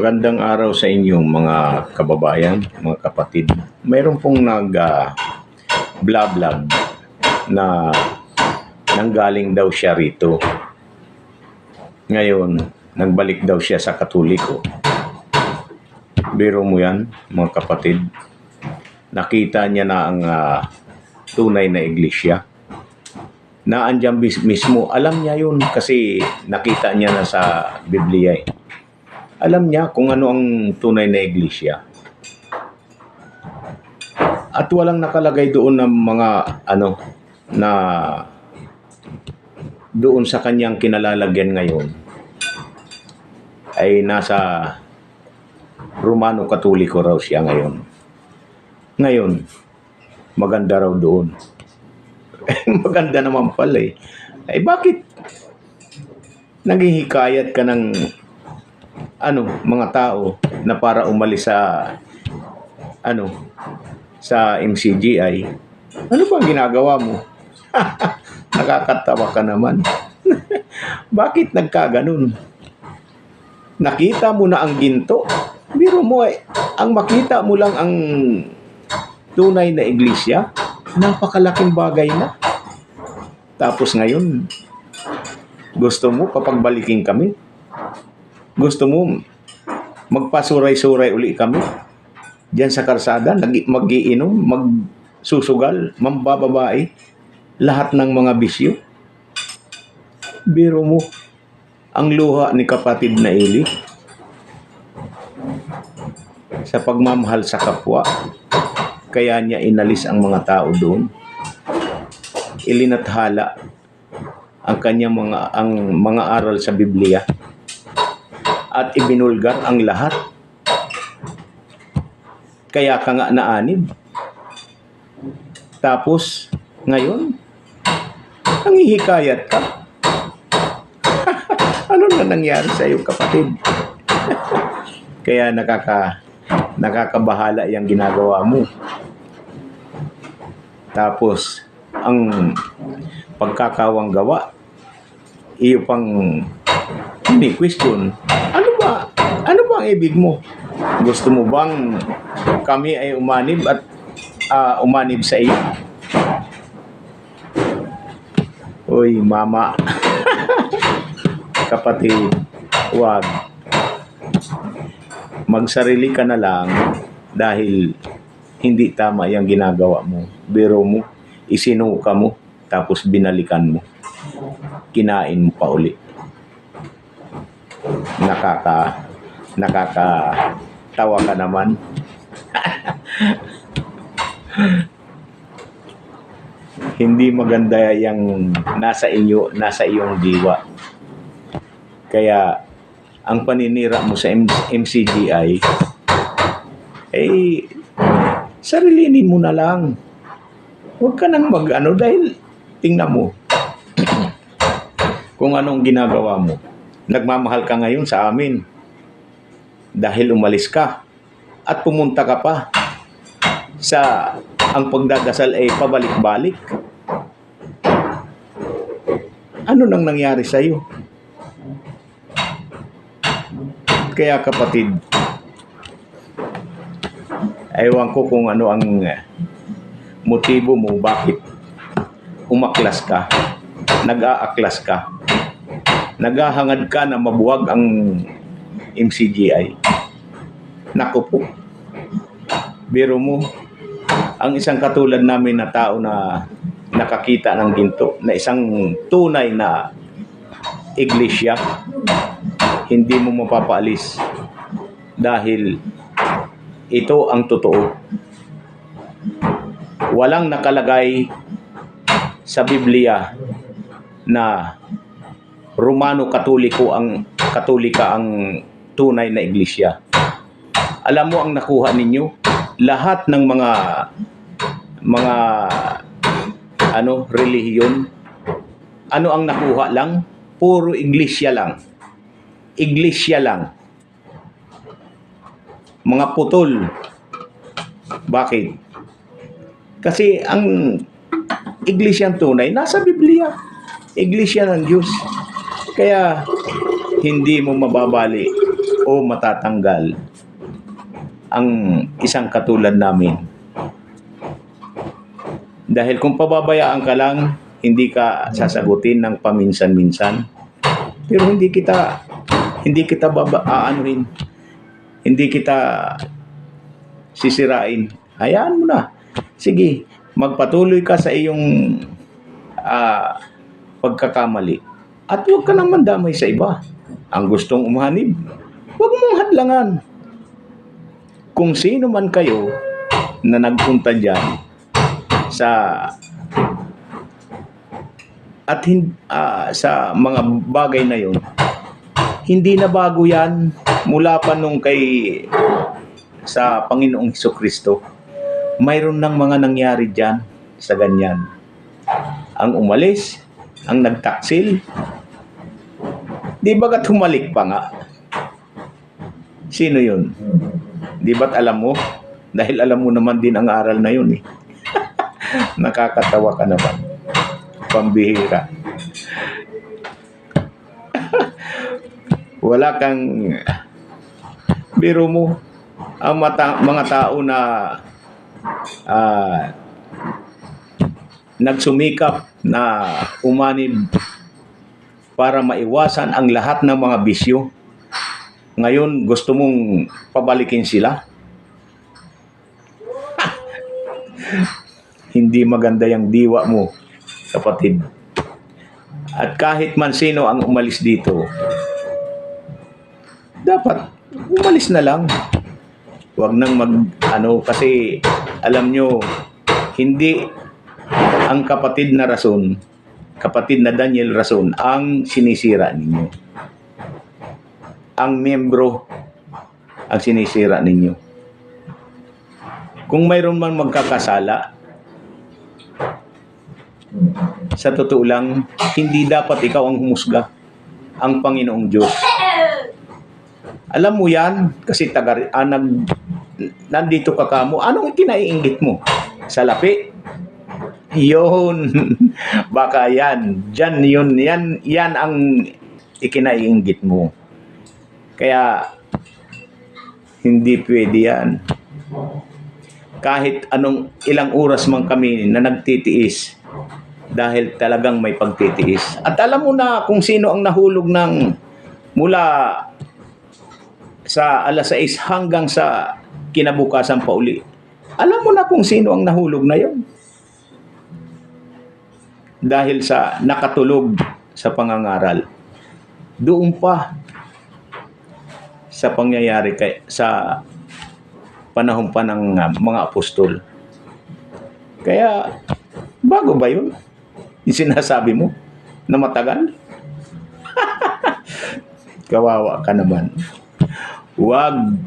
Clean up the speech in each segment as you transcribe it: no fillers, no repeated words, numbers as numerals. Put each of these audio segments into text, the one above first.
Magandang araw sa inyong mga kababayan, mga kapatid. Mayroon pong nag-vlog na nanggaling daw siya rito. Ngayon, nagbalik daw siya sa Katoliko. Biro mo yan, mga kapatid. Nakita niya na ang tunay na iglesia. Naandyan mismo, alam niya yun kasi nakita niya na sa Biblia eh. Alam niya kung ano ang tunay na iglesia. At walang nakalagay doon ng mga na doon sa kanyang kinalalagyan ngayon ay nasa Romano Katoliko raw siya ngayon. Ngayon, maganda raw doon. Maganda naman pala eh. Ay bakit naghihikayat ka ng mga tao na para umalis sa sa MCGI? Ano bang ginagawa mo? Nakakatawa ka naman. Bakit nagkaganon? Nakita mo na ang ginto. Biro mo eh, ang makita mo lang ang tunay na iglesia, napakalaking bagay na. Tapos ngayon, gusto mo papagbalikin kami? Gusto mo magpasuray-suray uli kami? Diyan sa karsada, mag-iinom, magsusugal, mambababae, lahat ng mga bisyo. Biro mo, ang luha ni kapatid na Eli sa pagmamahal sa kapwa, kaya niya inalis ang mga tao doon. Ilinathala ang kanyang mga aral sa Biblia at ibinulgar ang lahat. Kaya ka nga naanib. Tapos ngayon nanghihikayat ka. Ano na nangyari sa iyo, kapatid? Kaya nakakabahala yung ginagawa mo. Tapos ang pagkakawang gawa, iyo pang hindi question. Ano ba ang ibig mo? Gusto mo bang kami ay umanib at umanib sa iyo? Uy, mama. Kapatid, wag. Magsarili ka na lang dahil hindi tama yung ginagawa mo. Biro mo, isinuka mo, tapos binalikan mo. Kinain mo pa uli. Nakakatawa ka naman. Hindi maganda yung nasa iyong diwa. Kaya ang paninira mo sa MCGI ay sarilinin mo na lang. Huwag ka nang dahil tingnan mo kung anong ginagawa mo. Nagmamahal ka ngayon sa amin dahil umalis ka at pumunta ka pa sa ang pagdadasal ay pabalik-balik. Ano nang nangyari sa iyo? Kaya kapatid, ewan ko kung ano ang motibo mo, bakit umaklas ka, nag-aaklas ka, naghahangad ka na mabuwag ang MCGI. Naku po, biro mo, ang isang katulad namin na tao na nakakita ng ginto, na isang tunay na iglesia, hindi mo mapapaalis dahil ito ang totoo. Walang nakalagay sa Biblia na Romano Katolika ang tunay na iglesia. Alam mo ang nakuha ninyo? Lahat ng mga relihiyon, ano ang nakuha lang? Puro iglesia lang. Iglesia lang. Mga putol. Bakit? Kasi ang iglesyang tunay nasa Biblia. Iglesia ng Diyos. Kaya hindi mo mababali o matatanggal ang isang katulad namin. Dahil kung pababayaan ka lang, hindi ka sasagutin ng paminsan-minsan. Pero hindi kita aanuhin, hindi kita sisirain. Hayaan mo na. Sige, magpatuloy ka sa iyong pagkakamali. At huwag ka nang mandamay sa iba. Ang gustong umanib, huwag mong hadlangan. Kung sino man kayo na nagpunta dyan sa mga bagay na yun, hindi na bago yan mula pa nung sa Panginoong Hesukristo. Mayroon ng mga nangyari dyan sa ganyan. Ang umalis, ang nagtaksil, di bagat humalik pa nga? Sino yun? Di ba't alam mo? Dahil alam mo naman din ang aral na yun eh. Nakakatawa ka naman. Pambihira. Wala kang biro mo ang mga tao na nagsumikap na umanib para maiwasan ang lahat ng mga bisyo. Ngayon, gusto mong pabalikin sila? Hindi maganda yung diwa mo, kapatid. At kahit man sino ang umalis dito, dapat umalis na lang. Huwag nang kasi alam nyo, hindi ang kapatid na Rason, kapatid na Daniel Rason, ang sinisira ninyo. Ang miyembro ang sinisira ninyo. Kung mayroon man magkakasala, sa totoo lang, hindi dapat ikaw ang humusga, ang Panginoong Diyos. Alam mo yan, kasi nandito ka kamo, anong kinaiinggit mo? Salapi? Yun. Baka yan. Yan ang ikinaiinggit mo. Kaya, hindi pwede yan. Kahit ilang oras man kami na nagtitiis, dahil talagang may pagtitiis. At alam mo na kung sino ang nahulog mula sa 6:00 hanggang sa kinabukasan pa uli. Alam mo na kung sino ang nahulog na yon. Dahil sa nakatulog sa pangangaral. Doon pa sa pangyayari sa panahon pa ng mga apostol. Kaya, bago ba yun? Yung sinasabi mo na matagal? Kawawa ka naman. Huwag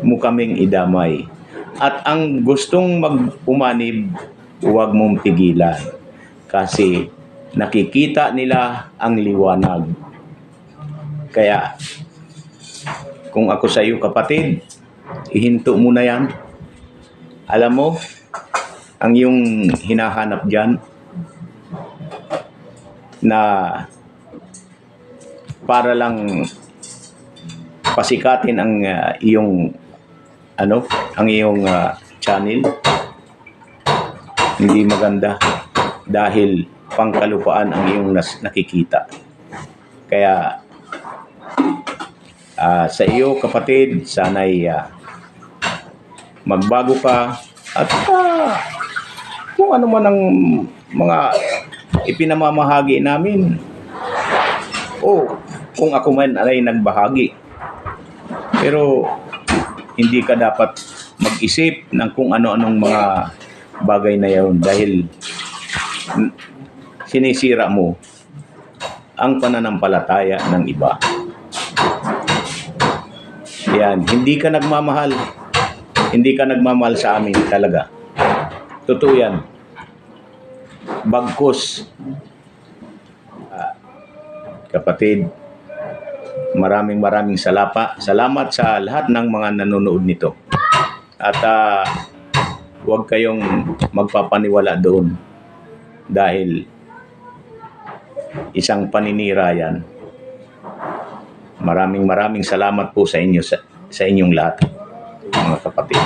mo kaming idamay. At ang gustong mag-umanib, huwag mong pigilan. Kasi nakikita nila ang liwanag. Kaya, kung ako sa iyo, kapatid, ihinto mo na yan. Alam mo, ang iyong hinahanap dyan na para lang pasikatin ang iyong channel, hindi maganda dahil pangkalupaan ang iyong nakikita. Kaya sa iyo, kapatid, sana'y magbago ka at kung ano man ang mga ipinamamahagi namin, kung ako man ay nagbahagi, pero hindi ka dapat mag-isip ng kung ano-anong mga bagay na yun dahil sinisira mo ang pananampalataya ng iba. Yan, hindi ka nagmamahal. Hindi ka nagmamahal sa amin talaga. Totoo yan. Bagkus. Kapatid, maraming salamat sa lahat ng mga nanonood nito. At huwag kayong magpapaniwala doon dahil isang paninira yan Maraming salamat po sa inyo sa inyong lahat, mga kapatid.